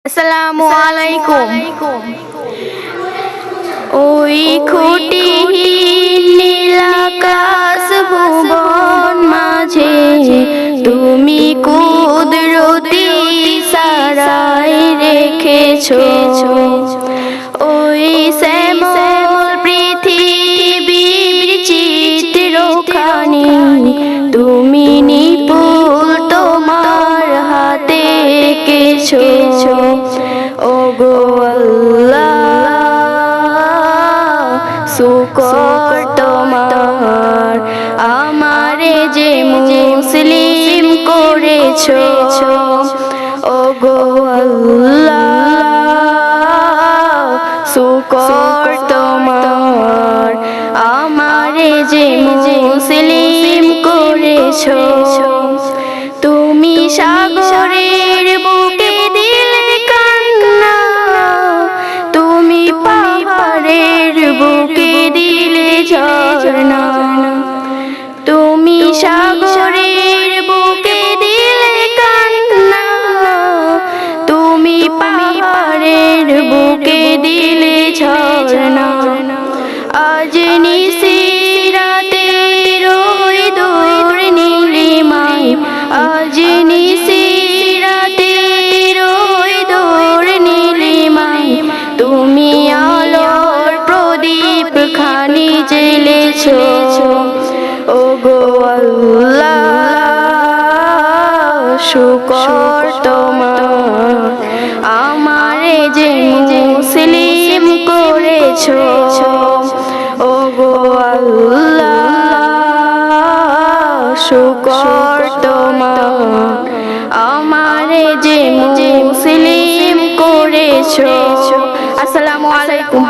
আসসালামু আলাইকুম। ওই খুঁটিহীন নীল আকাশ ভুবন মাঝে তুমি কুদরতি সারাই রেখেছো। ওই শ্যামল পৃথিবীর চিত্রখানি তুমি নিপুণ তোমার হাতে এঁকেছো। ওগো আল্লাহ শুকর তোমার, আমারে যে মুসলিম করেছো। ওগো আল্লাহ শুকর তোমার, আমারে যে মুসলিম করেছো। তুমি সাগরের বুকে দিলে কান্না, তুমি পাহাড়ের বুকে দিলে ঝরনা। তুমি সাগরের বুকে দিলে কান্না, তুমি পাহাড়ের বুকে দিলে ঝরনা। আজ নিশিরাতে ওই দূর নীলিমায়, আজ নিশিরাতে ওই দূর নীলিমায় তুমি আলোর প্রদীপ খানি জ্বেলেছো। ওগো আল্লাহ শুকর তোমার, আমারে যে মুসলিম করেছো। ওগো আল্লাহ শুকর তোমার, আমারে যে মুসলিম করেছো। আসসালামু আলাইকুম।